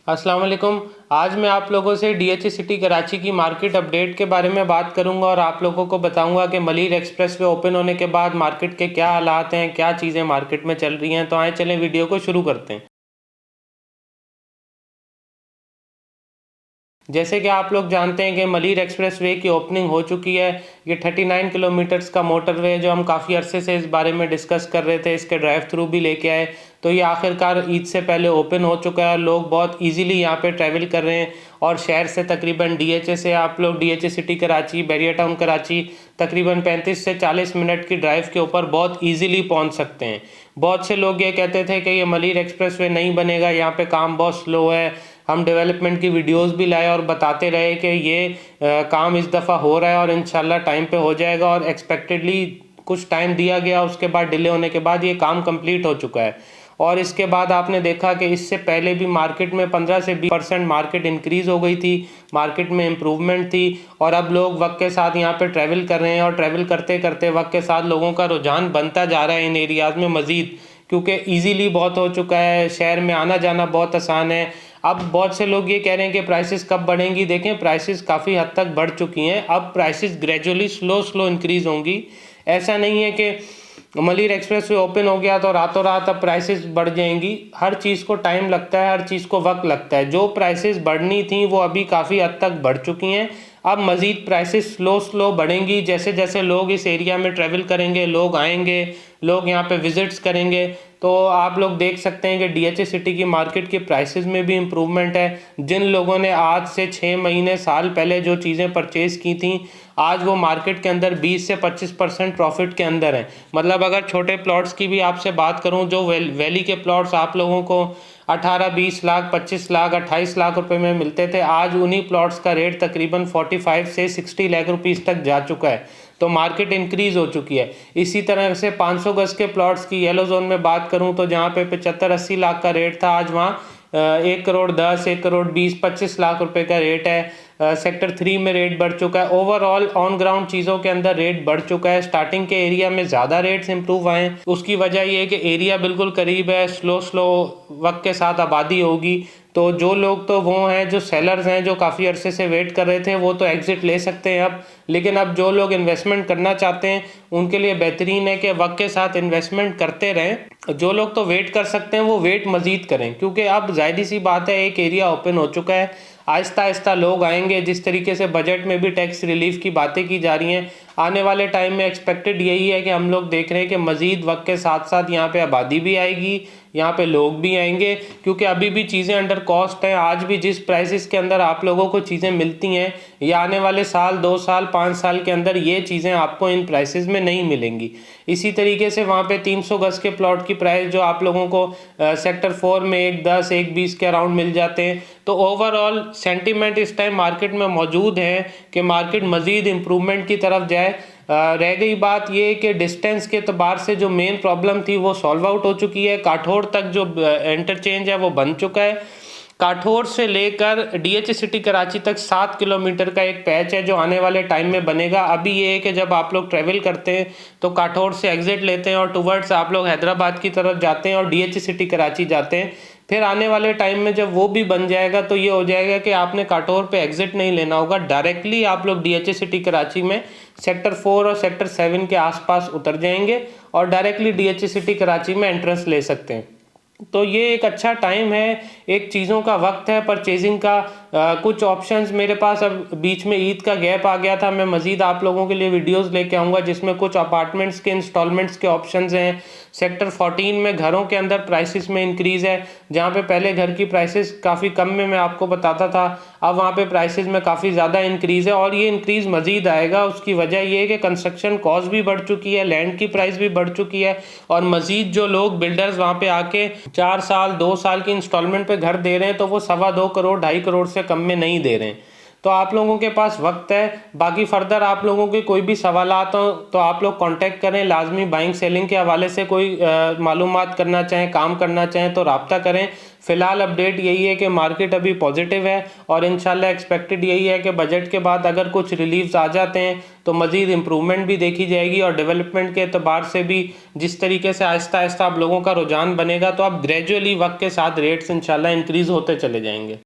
अस्सलाम वालेकुम। आज मैं आप लोगों से डीएचए सिटी कराची की मार्केट अपडेट के बारे में बात करूंगा और आप लोगों को बताऊंगा कि मलिर एक्सप्रेस वे ओपन होने के बाद मार्केट के क्या हालात हैं, क्या चीज़ें मार्केट में चल रही हैं। तो आए चलें वीडियो को शुरू करते हैं। जैसे कि आप लोग जानते हैं कि मलिर एक्सप्रेस वे की ओपनिंग हो चुकी है। ये 39 किलोमीटर्स का मोटरवे है जो हम काफ़ी अरसे से इस बारे में डिस्कस कर रहे थे, इसके ड्राइव थ्रू भी लेके आए। तो ये आखिरकार ईद से पहले ओपन हो चुका है। लोग बहुत इजीली यहाँ पे ट्रैवल कर रहे हैं और शहर से तकरीबन डीएचए से आप लोग DHA city Karachi, Bahria town Karachi तकरीबन 35 से 40 मिनट की ड्राइव के ऊपर बहुत इजीली पहुँच सकते हैं। बहुत से लोग ये कहते थे कि ये मलिर एक्सप्रेस वे नहीं बनेगा, यहाँ पे काम बहुत स्लो है। हम डेवलपमेंट की वीडियोस भी लाए और बताते रहे कि ये काम इस दफ़ा हो रहा है और इंशाल्लाह टाइम पे हो जाएगा। और एक्सपेक्टेडली कुछ टाइम दिया गया, उसके बाद डिले होने के बाद ये काम कंप्लीट हो चुका है। और इसके बाद आपने देखा कि इससे पहले भी मार्केट में 15 से 20% मार्केट इंक्रीज़ हो गई थी, मार्केट में इम्प्रूवमेंट थी। और अब लोग वक्त के साथ यहाँ पे ट्रैवल कर रहे हैं और ट्रैवल करते करते वक्त के साथ लोगों का रुझान बनता जा रहा है इन एरियाज़ में मज़ीद, क्योंकि ईजीली बहुत हो चुका है, शहर में आना जाना बहुत आसान है। अब बहुत से लोग ये कह रहे हैं कि प्राइसेस कब बढ़ेंगी। देखें, प्राइसेस काफ़ी हद तक बढ़ चुकी हैं। अब प्राइसेस ग्रेजुअली स्लो इंक्रीज़ होंगी। ऐसा नहीं है कि मलिर एक्सप्रेस वे ओपन हो गया तो रातों रात अब प्राइसेस बढ़ जाएंगी। हर चीज़ को टाइम लगता है, हर चीज़ को वक्त लगता है। जो प्राइसेस बढ़नी थी वो अभी काफ़ी हद तक बढ़ चुकी हैं। अब मज़ीद प्राइसेस स्लो बढ़ेंगी जैसे जैसे लोग इस एरिया में ट्रैवल करेंगे, लोग आएंगे, लोग यहाँ पे विजिट्स करेंगे। तो आप लोग देख सकते हैं कि डीएचए सिटी की मार्केट के प्राइसेस में भी इम्प्रूवमेंट है। जिन लोगों ने आज से 6 महीने साल पहले जो चीज़ें परचेज़ की थी, आज वो मार्केट के अंदर 20 से 25% प्रॉफिट के अंदर हैं। मतलब अगर छोटे प्लॉट्स की भी आपसे बात करूं, जो वैली के प्लॉट्स आप लोगों को 18-20 लाख, 25 लाख, 28 लाख रुपए में मिलते थे, आज उन्हीं प्लॉट्स का रेट तकरीबन 45 से 60 लाख रुपीस तक जा चुका है। तो मार्केट इंक्रीज़ हो चुकी है। इसी तरह से 500 गज के प्लॉट्स की येलो जोन में बात करूं तो जहां पे 75-80 लाख का रेट था, आज वहां 1 करोड़ 10, 1 करोड़ 20, 25 लाख रुपए का रेट है। सेक्टर 3 में रेट बढ़ चुका है। ओवरऑल ऑन ग्राउंड चीज़ों के अंदर रेट बढ़ चुका है। स्टार्टिंग के एरिया में ज़्यादा रेट्स इंप्रूव आए। उसकी वजह ये है कि एरिया बिल्कुल करीब है, स्लो वक्त के साथ आबादी होगी। तो जो लोग तो वो हैं, जो सेलर्स हैं, जो काफ़ी अरसे से वेट कर रहे थे, वो तो एग्ज़िट ले सकते हैं अब। लेकिन अब जो लोग इन्वेस्टमेंट करना चाहते हैं उनके लिए बेहतरीन है कि वक्त के साथ इन्वेस्टमेंट करते रहें। जो लोग तो वेट कर सकते हैं वो वेट मज़ीद करें, क्योंकि अब ज़ाहिर सी बात है, एक एरिया ओपन हो चुका है। आहिस्ता आहिस्ता लोग आएंगे। जिस तरीके से बजट में भी टैक्स रिलीफ की बातें की जा रही हैं, आने वाले टाइम में एक्सपेक्टेड यही है कि हम लोग देख रहे हैं कि मज़ीद वक्त के साथ साथ यहाँ पे आबादी भी आएगी, यहाँ पे लोग भी आएंगे, क्योंकि अभी भी चीज़ें अंडर कॉस्ट हैं। आज भी जिस प्राइसेस के अंदर आप लोगों को चीज़ें मिलती हैं, ये आने वाले साल, 2 साल, 5 साल के अंदर ये चीज़ें आपको इन प्राइसेस में नहीं मिलेंगी। इसी तरीके से वहाँ पे 300 गज के प्लॉट की प्राइस जो आप लोगों को सेक्टर 4 में 110, 120 के अराउंड मिल जाते हैं। तो ओवरऑल सेंटीमेंट इस टाइम मार्केट में मौजूद है कि मार्केट मज़ीद इम्प्रूवमेंट की तरफ जाए। रह गई बात ये कि डिस्टेंस के एतबार से जो मेन प्रॉब्लम थी वो सॉल्व आउट हो चुकी है। काठौर तक जो इंटरचेंज है वो बन चुका है। काठौर से लेकर डीएचए सिटी कराची तक 7 किलोमीटर का एक पैच है जो आने वाले टाइम में बनेगा। अभी ये है कि जब आप लोग ट्रैवल करते हैं तो काठौर से एग्जिट लेते हैं और टुवर्ड्स आप लोग हैदराबाद की तरफ जाते हैं और डीएचए सिटी कराची जाते हैं। फिर आने वाले टाइम में जब वो भी बन जाएगा तो ये हो जाएगा कि आपने काठौर पे एग्जिट नहीं लेना होगा, डायरेक्टली आप लोग डीएचए सिटी कराची में सेक्टर 4 और सेक्टर 7 के आसपास उतर जाएंगे और डायरेक्टली डीएचए सिटी कराची में एंट्रेंस ले सकते हैं। तो ये एक अच्छा टाइम है, एक चीज़ों का वक्त है परचेजिंग का। कुछ ऑप्शंस मेरे पास अब बीच में ईद का गैप आ गया था। मैं मज़ीद आप लोगों के लिए वीडियोस लेके आऊँगा जिसमें कुछ अपार्टमेंट्स के इंस्टॉलमेंट्स के ऑप्शंस हैं। सेक्टर 14 में घरों के अंदर प्राइसेस में इंक्रीज़ है। जहाँ पे पहले घर की प्राइसेस काफ़ी कम में मैं आपको बताता था, अब वहाँ पे प्राइसेस में काफ़ी ज़्यादा इंक्रीज़ है और ये इंक्रीज़ मज़ीद आएगा। उसकी वजह ये है कि कंस्ट्रक्शन कॉस्ट भी बढ़ चुकी है, लैंड की प्राइस भी बढ़ चुकी है और मज़ीद जो लोग बिल्डर्स वहाँ पे आके 4 साल 2 साल की इंस्टॉलमेंट पे घर दे रहे हैं तो वो 2.25 करोड़ 2.5 करोड़ से कम में नहीं दे रहे हैं। तो आप लोगों के पास वक्त है। बाकी फर्दर आप लोगों के कोई भी सवालात हो तो आप लोग कांटेक्ट करें लाजमी। बाइंग सेलिंग के हवाले से कोई मालूमात करना चाहें, काम करना चाहें तो राब्ता करें। फ़िलहाल अपडेट यही है कि मार्केट अभी पॉजिटिव है और इंशाल्लाह एक्सपेक्टेड यही है कि बजट के बाद अगर कुछ रिलीव्स आ जाते हैं तो मज़ीद इम्प्रूवमेंट भी देखी जाएगी। और डेवलपमेंट के एतबार से भी जिस तरीके से आहिस्ता आहिस्ता आप लोगों का रुझान बनेगा तो आप ग्रेजुअली वक्त के साथ रेट्स इंशाल्लाह इंक्रीज़ होते चले जाएंगे।